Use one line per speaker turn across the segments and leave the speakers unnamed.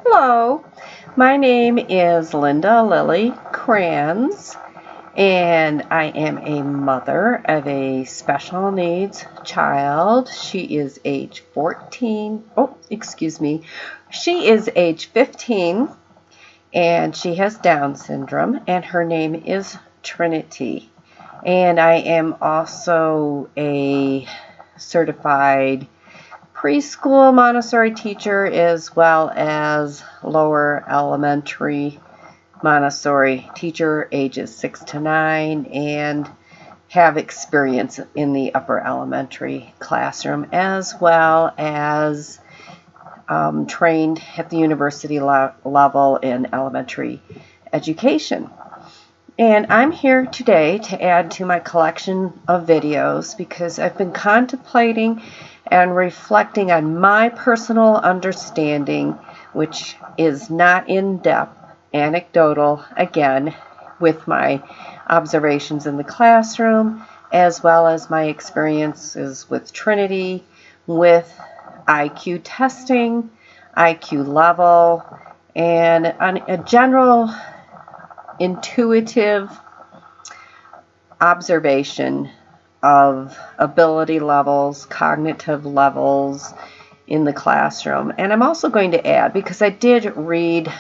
Hello, my name is Linda Lily Kranz, and I am a mother of a special needs child. She is age 14. She is age 15, and she has Down syndrome, and her name is Trinity. And I am also a certified preschool Montessori teacher as well as lower elementary Montessori teacher ages 6 to 9 and have experience in the upper elementary classroom as well as trained at the university level in elementary education. And I'm here today to add to my collection of videos because I've been contemplating and reflecting on my personal understanding, which is not in-depth, anecdotal, again, with my observations in the classroom, as well as my experiences with Trinity, with IQ testing, IQ level, and on a general intuitive observation of ability levels, cognitive levels in the classroom. And I'm also going to add, because I did read,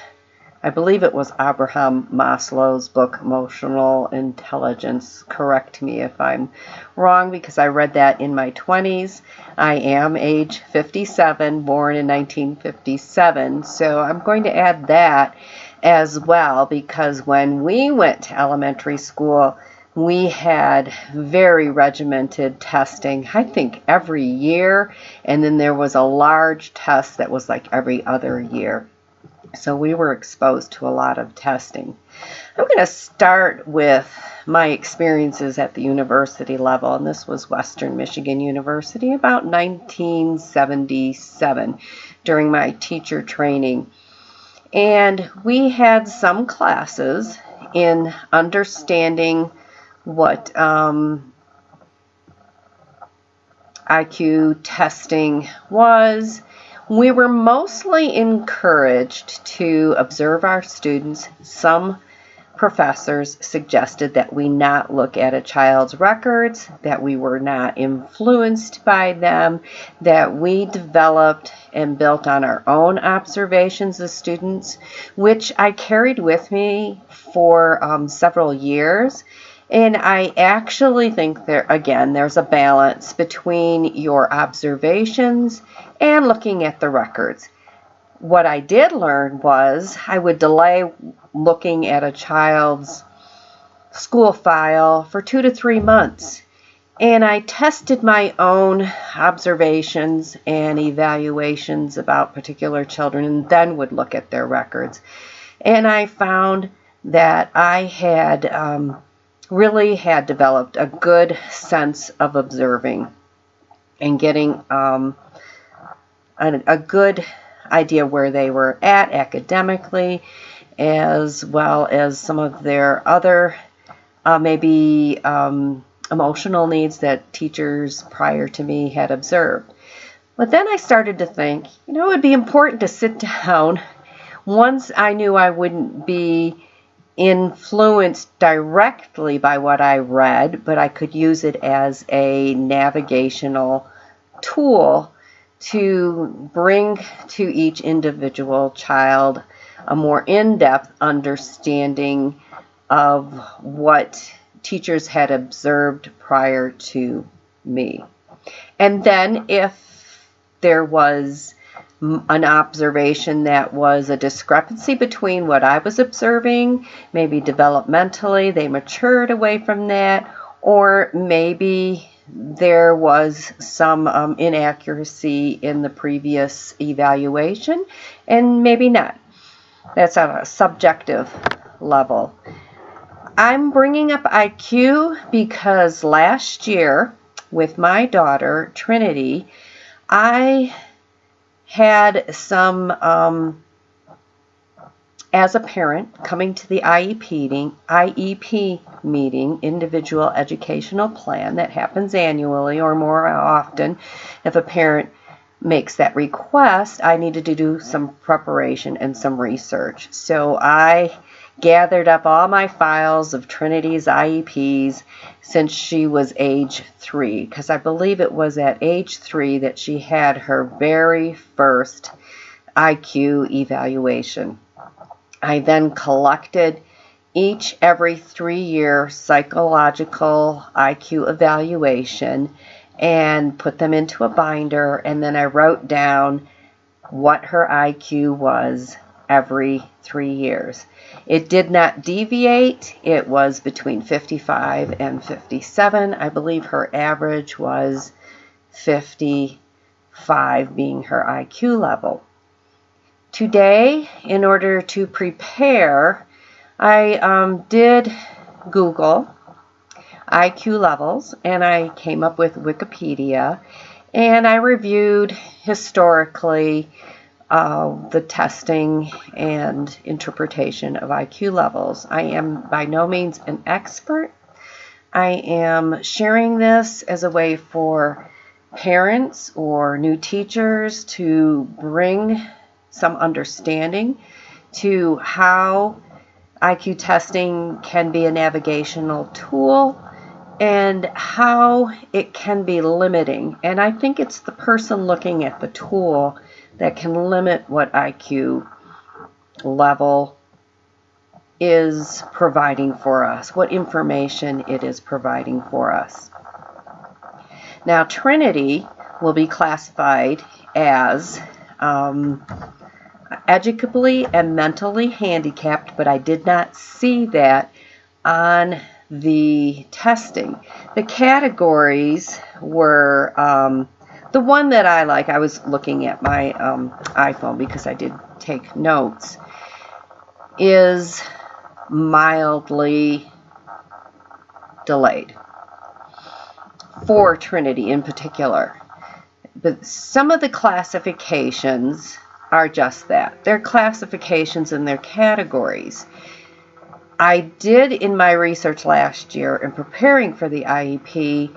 I believe it was Abraham Maslow's book, Emotional Intelligence. Correct me if I'm wrong, because I read that in my 20s. I am age 57, born in 1957. So I'm going to add that as well, because when we went to elementary school, we had very regimented testing, I think every year, and then there was a large test that was like every other year. So we were exposed to a lot of testing. I'm going to start with my experiences at the university level, and this was Western Michigan University about 1977 during my teacher training. And we had some classes in understanding what IQ testing was. We were mostly encouraged to observe our students. Some professors suggested that we not look at a child's records, that we were not influenced by them, that we developed and built on our own observations as students, which I carried with me for several years. And I actually think there's a balance between your observations and looking at the records. What I did learn was I would delay looking at a child's school file for 2 to 3 months. And I tested my own observations and evaluations about particular children and then would look at their records. And I found that I had really had developed a good sense of observing and getting a good idea where they were at academically, as well as some of their other maybe emotional needs that teachers prior to me had observed. But then I started to think, it would be important to sit down once I knew I wouldn't be influenced directly by what I read, but I could use it as a navigational tool to bring to each individual child a more in-depth understanding of what teachers had observed prior to me. And then if there was an observation that was a discrepancy between what I was observing, maybe developmentally they matured away from that, or maybe there was some inaccuracy in the previous evaluation, and maybe not. That's on a subjective level. I'm bringing up IQ because last year with my daughter, Trinity, I had some, as a parent, coming to the IEP meeting, Individual Educational Plan, that happens annually or more often if a parent makes that request, I needed to do some preparation and some research. So I gathered up all my files of Trinity's IEPs since she was age 3, because I believe it was at age 3 that she had her very first IQ evaluation. I then collected every 3-year psychological IQ evaluation and put them into a binder, and then I wrote down what her IQ was every 3 years. It did not deviate. It was between 55 and 57. I believe her average was 55 being her IQ level. Today, in order to prepare, I did Google IQ levels, and I came up with Wikipedia, and I reviewed historically the testing and interpretation of IQ levels. I am by no means an expert. I am sharing this as a way for parents or new teachers to bring some understanding to how IQ testing can be a navigational tool and how it can be limiting. And I think it's the person looking at the tool that can limit what IQ level is providing for us, what information it is providing for us. Now, Trinity will be classified as educably and mentally handicapped, but I did not see that on the testing. The categories were the one that I like. I was looking at my iPhone because I did take notes, is mildly delayed for Trinity in particular. But some of the classifications are just that. They're classifications and they're categories. I did, in my research last year in preparing for the IEP,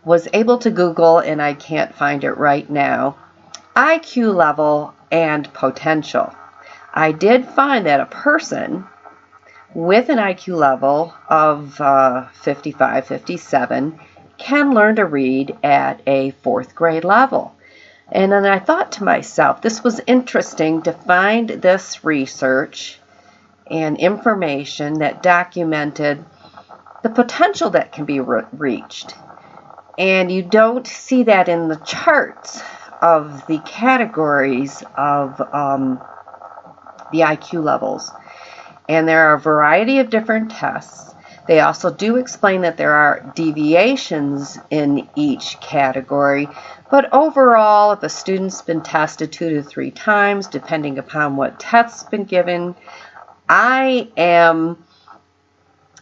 was able to Google, and I can't find it right now, IQ level and potential. I did find that a person with an IQ level of 55, 57 can learn to read at a 4th grade level. And then I thought to myself, this was interesting to find this research and information that documented the potential that can be reached. And you don't see that in the charts of the categories of the IQ levels. And there are a variety of different tests. They also do explain that there are deviations in each category. But overall, if a student's been tested 2 to 3 times, depending upon what test's been given, I am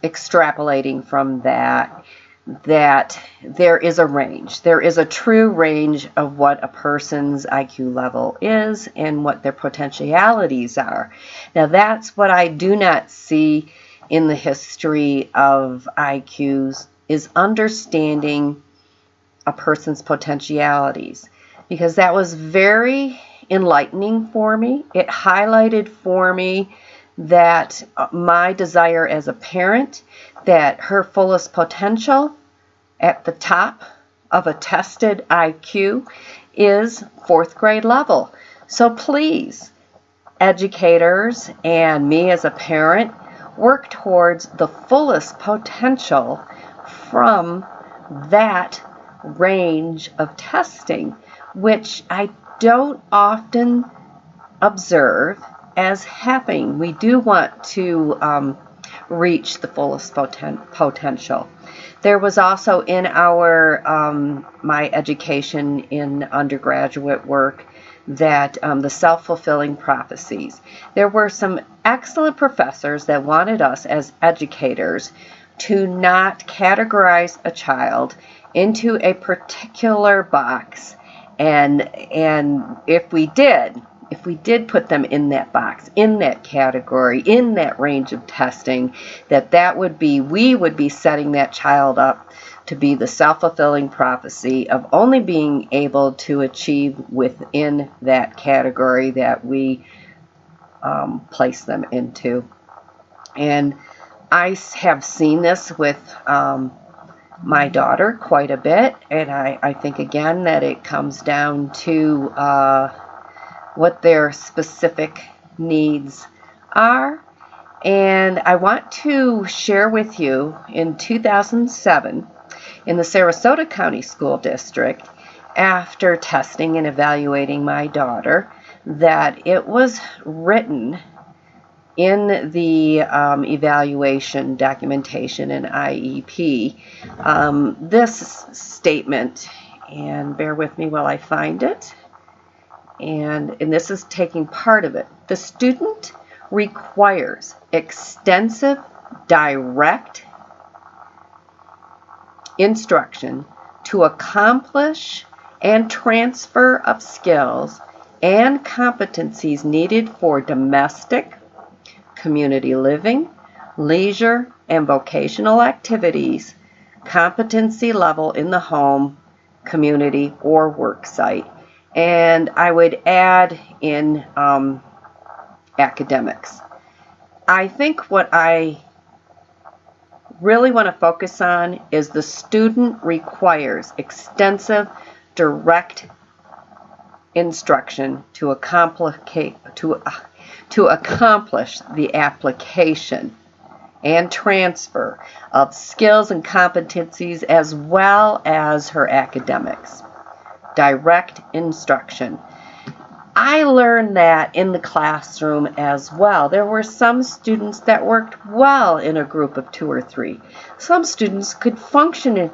extrapolating from that there is a range. There is a true range of what a person's IQ level is and what their potentialities are. Now, that's what I do not see in the history of IQs, is understanding a person's potentialities, because that was very enlightening for me. It highlighted for me that my desire as a parent, that her fullest potential at the top of a tested IQ is 4th grade level. So please, educators and me as a parent, work towards the fullest potential from that range of testing, which I don't often observe as happening. We do want to reach the fullest potential. There was also in our my education in undergraduate work that the self-fulfilling prophecies. There were some excellent professors that wanted us as educators to not categorize a child into a particular box, and if we did, if we did put them in that box, in that category, in that range of testing, that would be, we would be setting that child up to be the self-fulfilling prophecy of only being able to achieve within that category that we place them into. And I have seen this with my daughter quite a bit, and I think again that it comes down to what their specific needs are. And I want to share with you, in 2007, in the Sarasota County School District, after testing and evaluating my daughter, that it was written in the evaluation documentation in IEP, this statement, and bear with me while I find it, and this is taking part of it. The student requires extensive, direct instruction to accomplish and transfer of skills and competencies needed for domestic, community living, leisure, and vocational activities, competency level in the home, community, or work site. And I would add in academics. I think what I really want to focus on is the student requires extensive, direct instruction to accomplish the application and transfer of skills and competencies, as well as her academics. Direct instruction. I learned that in the classroom as well. There were some students that worked well in a group of 2 or 3. Some students could function at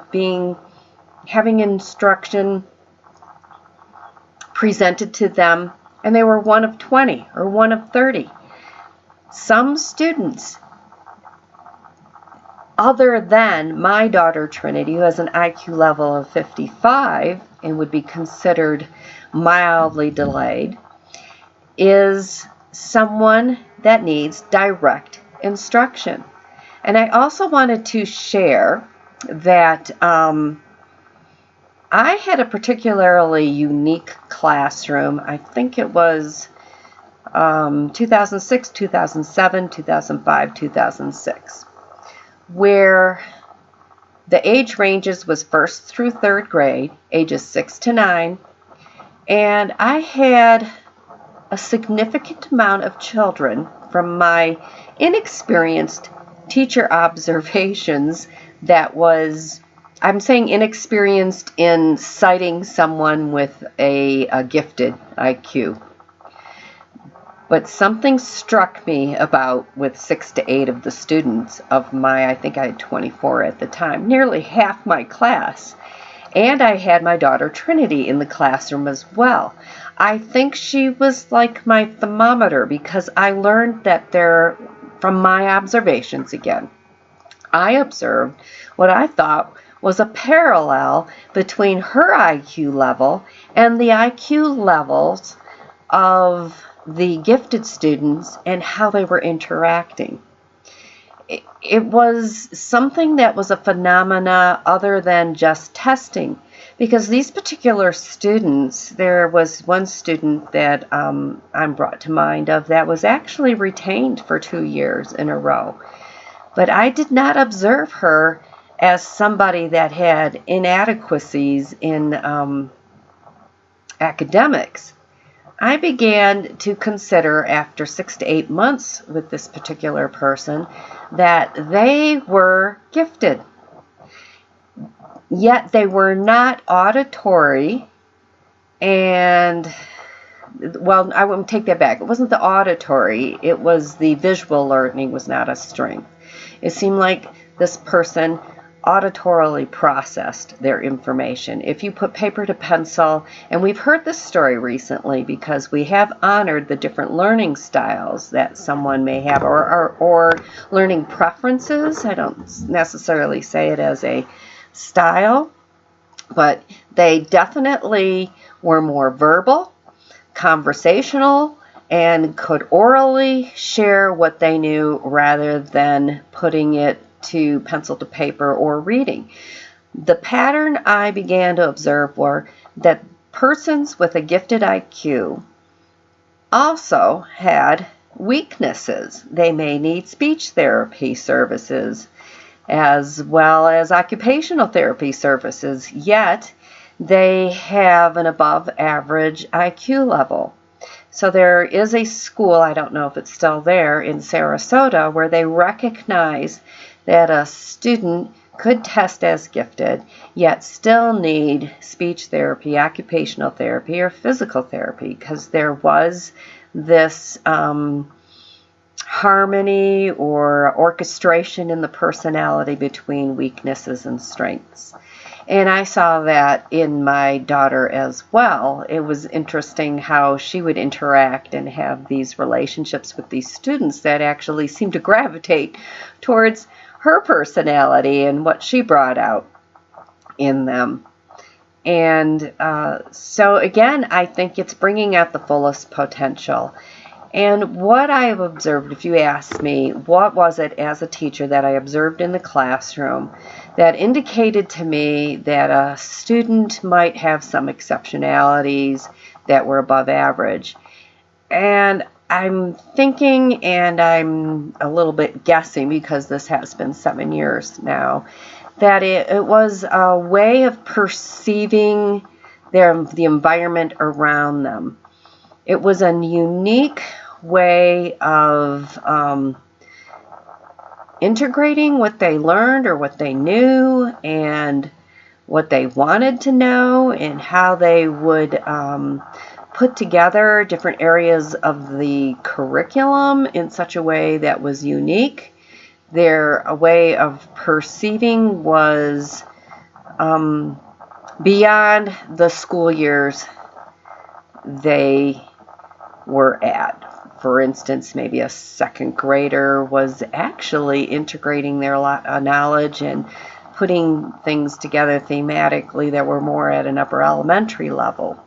having instruction presented to them, and they were one of 20 or one of 30. Some students, other than my daughter Trinity, who has an IQ level of 55 and would be considered mildly delayed, is someone that needs direct instruction. And I also wanted to share that I had a particularly unique classroom. I think it was 2006, 2007, 2005, 2006, where the age ranges was 1st through 3rd grade, ages 6 to 9, and I had a significant amount of children from my inexperienced teacher observations that was, I'm saying inexperienced in citing someone with a gifted IQ. But something struck me about with 6 to 8 of the students of my, I think I had 24 at the time, nearly half my class. And I had my daughter Trinity in the classroom as well. I think she was like my thermometer, because I learned that from my observations again, I observed what I thought was a parallel between her IQ level and the IQ levels of the gifted students and how they were interacting. It was something that was a phenomena other than just testing, because these particular students, there was one student that I'm brought to mind of that was actually retained for 2 years in a row. But I did not observe her as somebody that had inadequacies in academics. I began to consider, after 6 to 8 months with this particular person, that they were gifted. Yet they were not auditory and, well, I wouldn't take that back. It wasn't the auditory, it was the visual learning was not a strength. It seemed like this person auditorily processed their information. If you put paper to pencil, and we've heard this story recently because we have honored the different learning styles that someone may have, or learning preferences. I don't necessarily say it as a style, but they definitely were more verbal, conversational and could orally share what they knew rather than putting it to pencil to paper or reading. The pattern I began to observe were that persons with a gifted IQ also had weaknesses. They may need speech therapy services as well as occupational therapy services, yet they have an above average IQ level. So there is a school, I don't know if it's still there, in Sarasota where they recognize that a student could test as gifted, yet still need speech therapy, occupational therapy, or physical therapy, because there was this harmony or orchestration in the personality between weaknesses and strengths. And I saw that in my daughter as well. It was interesting how she would interact and have these relationships with these students that actually seemed to gravitate towards her personality and what she brought out in them. And so again, I think it's bringing out the fullest potential. And what I have observed, if you ask me, what was it as a teacher that I observed in the classroom that indicated to me that a student might have some exceptionalities that were above average? And I'm thinking, and I'm a little bit guessing because this has been 7 years now, that it was a way of perceiving the environment around them. It was a unique way of integrating what they learned or what they knew and what they wanted to know, and how they would put together different areas of the curriculum in such a way that was unique. Their way of perceiving was beyond the school years they were at. For instance, maybe a second grader was actually integrating their knowledge and putting things together thematically that were more at an upper elementary level.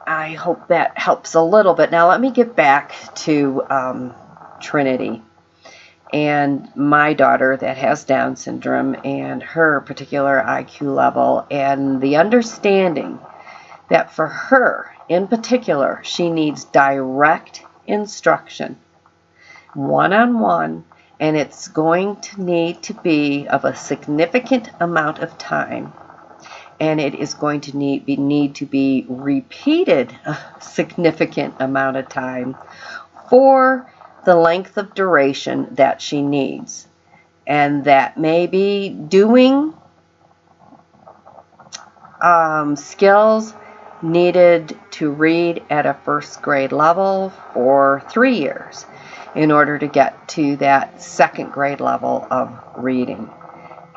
I hope that helps a little bit. Now let me get back to Trinity and my daughter that has Down syndrome and her particular IQ level, and the understanding that for her in particular, she needs direct instruction, one-on-one, and it's going to need to be of a significant amount of time, and it is going to need to be repeated a significant amount of time for the length of duration that she needs. And that may be doing skills needed to read at a first grade level for 3 years in order to get to that second grade level of reading.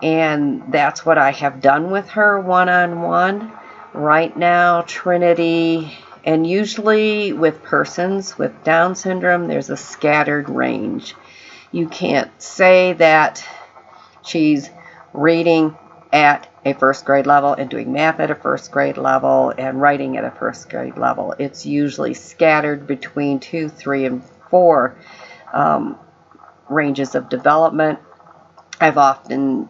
And that's what I have done with her one-on-one. Right now, Trinity, and usually with persons with Down syndrome, there's a scattered range. You can't say that she's reading at a first grade level and doing math at a first grade level and writing at a first grade level. It's usually scattered between 2, 3, and 4 ranges of development. I've often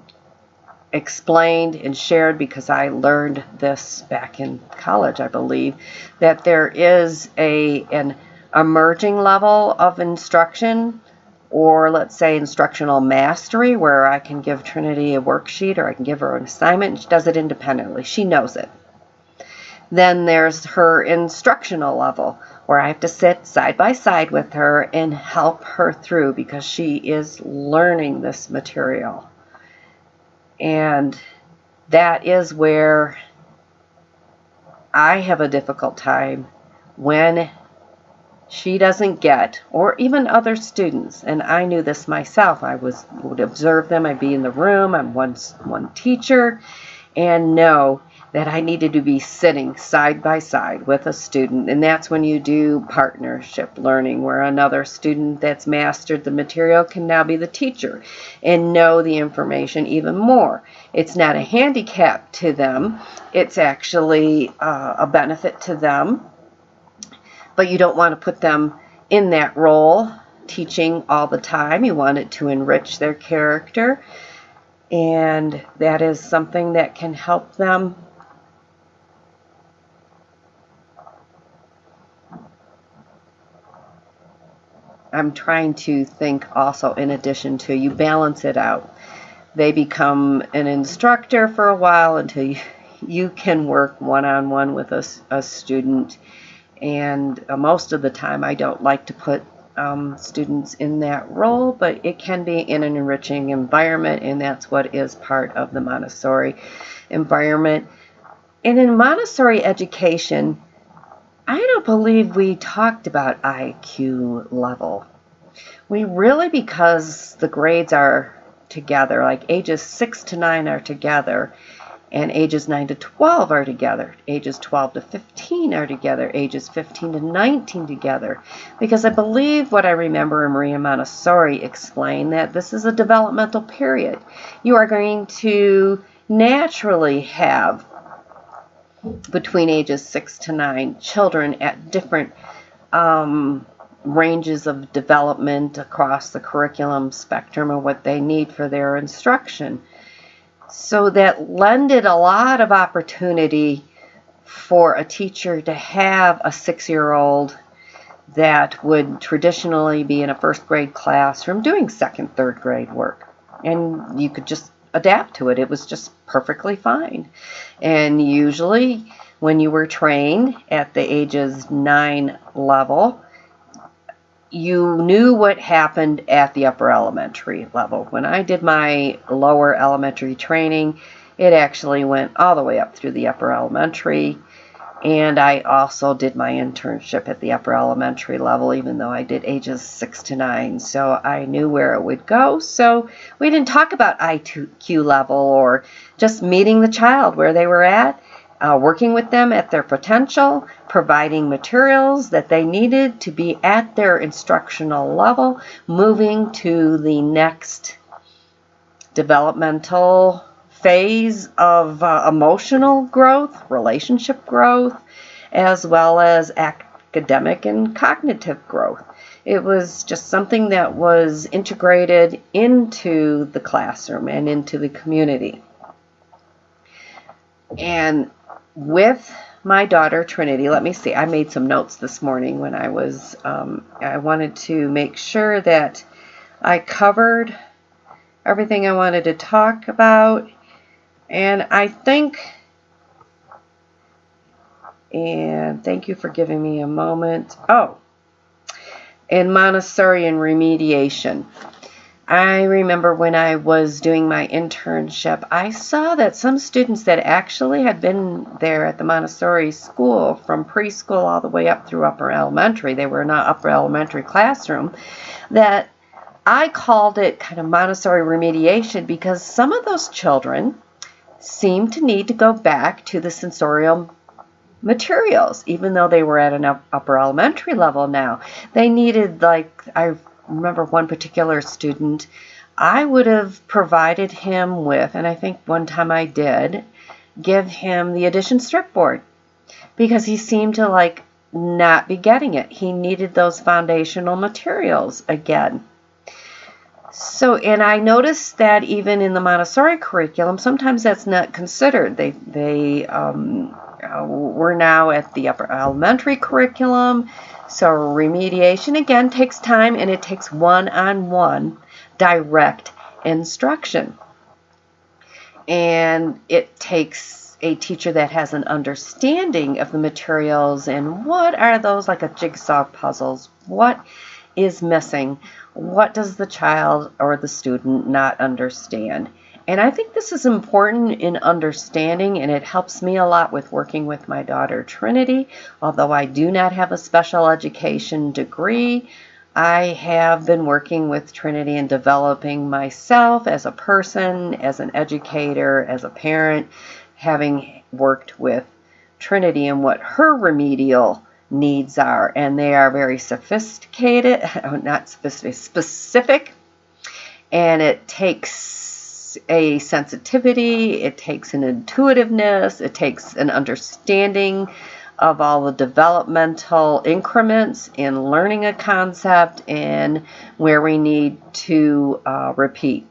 explained and shared, because I learned this back in college, I believe, that there is an emerging level of instruction, or let's say instructional mastery, where I can give Trinity a worksheet or I can give her an assignment and she does it independently. She knows it. Then there's her instructional level, where I have to sit side by side with her and help her through because she is learning this material. And that is where I have a difficult time when she doesn't get, or even other students, and I knew this myself. I would observe them. I'd be in the room. I'm one teacher, and know that I needed to be sitting side by side with a student. And that's when you do partnership learning, where another student that's mastered the material can now be the teacher and know the information even more. It's not a handicap to them. It's actually a benefit to them but you don't want to put them in that role teaching all the time. You want it to enrich their character, and that is something that can help them. I'm trying to think also, in addition to, you balance it out. They become an instructor for a while until you can work one-on-one with a student. And most of the time I don't like to put students in that role, but it can be in an enriching environment, and that's what is part of the Montessori environment. And in Montessori education, I don't believe we talked about IQ level. We really, because the grades are together, like ages 6 to 9 are together, and ages 9 to 12 are together, ages 12 to 15 are together, ages 15 to 19 together, because I believe what I remember Maria Montessori explained, that this is a developmental period. You are going to naturally have between ages 6 to 9 children at different ranges of development across the curriculum spectrum of what they need for their instruction. So that lended a lot of opportunity for a teacher to have a 6-year-old that would traditionally be in a first grade classroom doing second, third grade work. And you could just adapt to it. It was just perfectly fine. And usually when you were trained at the ages 9 level, you knew what happened at the upper elementary level. When I did my lower elementary training, it actually went all the way up through the upper elementary. And I also did my internship at the upper elementary level, even though I did ages 6 to 9. So I knew where it would go. So we didn't talk about IQ level or just meeting the child where they were at, working with them at their potential, providing materials that they needed to be at their instructional level, moving to the next developmental phase of emotional growth, relationship growth, as well as academic and cognitive growth. It was just something that was integrated into the classroom and into the community. And with my daughter Trinity, let me see, I made some notes this morning when I was, I wanted to make sure that I covered everything I wanted to talk about. And I think, and thank you for giving me a moment. Oh, in Montessori and remediation. I remember when I was doing my internship, I saw that some students that actually had been there at the Montessori school from preschool all the way up through upper elementary, they were in an upper elementary classroom, that I called it kind of Montessori remediation because some of those children seemed to need to go back to the sensorial materials, even though they were at an upper elementary level now. They needed, like, I remember one particular student, I would have provided him with, and I think one time I did, give him the addition strip board because he seemed to like not be getting it. He needed those foundational materials again. So, and I noticed that even in the Montessori curriculum, sometimes that's not considered. We're now at the upper elementary curriculum, so remediation again takes time, and it takes one-on-one direct instruction. And it takes a teacher that has an understanding of the materials and what are those, like a jigsaw puzzles, what is missing, what does the child or the student not understand. And I think this is important in understanding, and it helps me a lot with working with my daughter Trinity. Although I do not have a special education degree, I have been working with Trinity and developing myself as a person, as an educator, as a parent, having worked with Trinity and what her remedial needs are. And they are very sophisticated, not sophisticated, specific, and it takes a sensitivity, it takes an intuitiveness, it takes an understanding of all the developmental increments in learning a concept and where we need to repeat.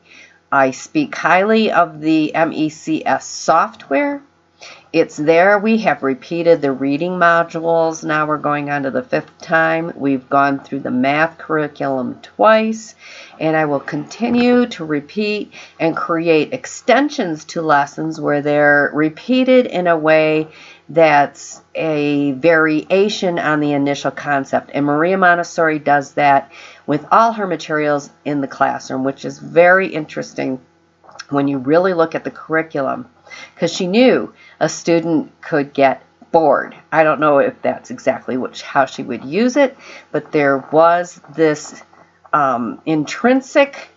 I speak highly of the MECS software. It's there. We have repeated the reading modules. Now we're going on to the 5th time. We've gone through the math curriculum twice, and I will continue to repeat and create extensions to lessons where they're repeated in a way that's a variation on the initial concept. And Maria Montessori does that with all her materials in the classroom, which is very interesting when you really look at the curriculum, because she knew a student could get bored. I don't know if that's exactly how she would use it, but there was this intrinsic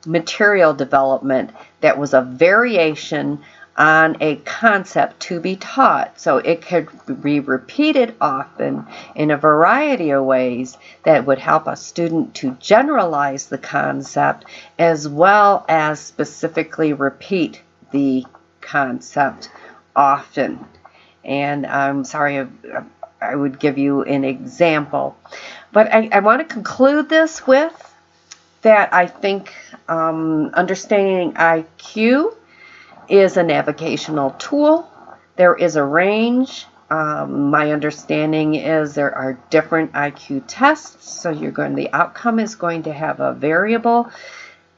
material development that was a variation on a concept to be taught. So it could be repeated often in a variety of ways that would help a student to generalize the concept as well as specifically repeat the concept often. And I'm sorry, I would give you an example. But I want to conclude this with that I think understanding IQ is a navigational tool. There is a range. My understanding is there are different IQ tests, so the outcome is going to have a variable,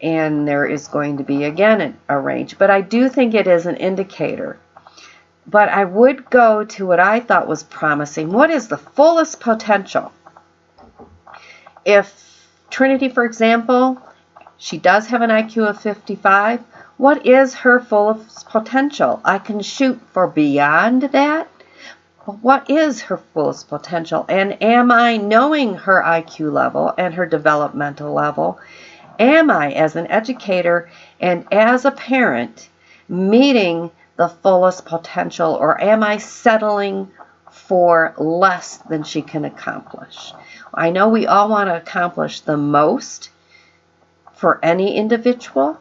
and there is going to be, again, a range. But I do think it is an indicator. But I would go to what I thought was promising. What is the fullest potential? If Trinity, for example, she does have an IQ of 55, what is her fullest potential? I can shoot for beyond that. But what is her fullest potential? And am I knowing her IQ level and her developmental level? Am I, as an educator and as a parent, meeting the fullest potential, or am I settling for less than she can accomplish? I know we all want to accomplish the most for any individual.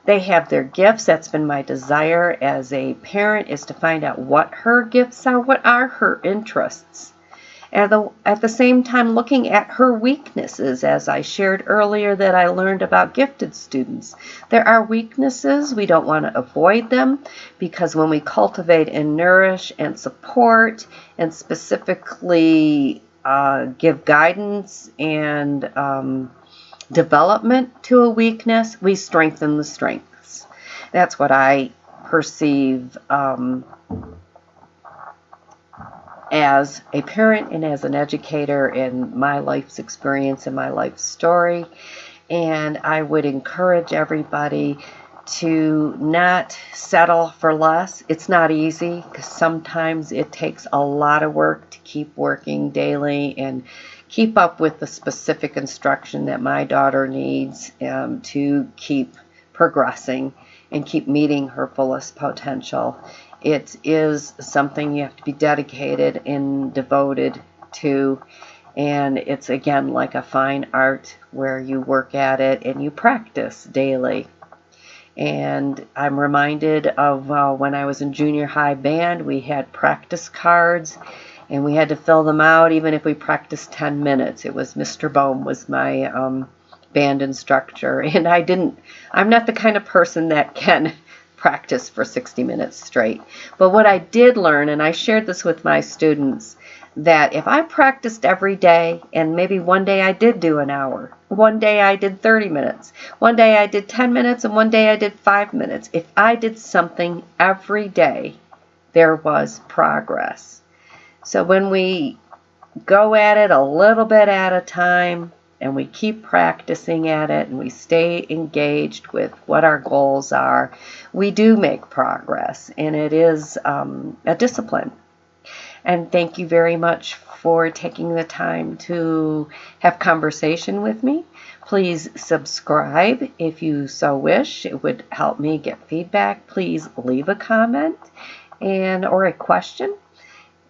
They have their gifts. That's been my desire as a parent, is to find out what her gifts are, what are her interests. At the same time, looking at her weaknesses, as I shared earlier that I learned about gifted students. There are weaknesses. We don't want to avoid them, because when we cultivate and nourish and support and specifically give guidance and development to a weakness, we strengthen the strengths. That's what I perceive as a parent and as an educator in my life's experience and my life story. And I would encourage everybody to not settle for less. It's not easy, because sometimes it takes a lot of work to keep working daily and keep up with the specific instruction that my daughter needs to keep progressing and keep meeting her fullest potential. It is something you have to be dedicated and devoted to, and it's, again, like a fine art where you work at it and you practice daily. And I'm reminded of when I was in junior high band, we had practice cards, and we had to fill them out even if we practiced 10 minutes. It was Mr. Bohm was my band instructor, and I'm not the kind of person that can practice for 60 minutes straight. But what I did learn, and I shared this with my students, that if I practiced every day, and maybe one day I did do an hour, one day I did 30 minutes, one day I did 10 minutes, and one day I did 5 minutes. If I did something every day, there was progress. So when we go at it a little bit at a time, and we keep practicing at it, and we stay engaged with what our goals are, we do make progress, and it is a discipline. And thank you very much for taking the time to have conversation with me. Please subscribe if you so wish. It would help me get feedback. Please leave a comment or a question.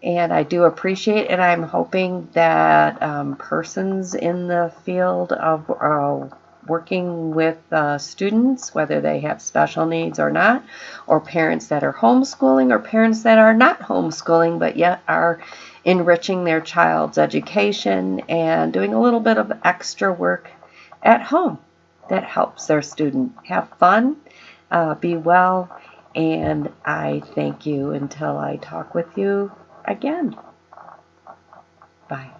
And I do appreciate it. I'm hoping that persons in the field of working with students, whether they have special needs or not, or parents that are homeschooling, or parents that are not homeschooling but yet are enriching their child's education and doing a little bit of extra work at home that helps their student have fun, be well, and I thank you until I talk with you again. Bye.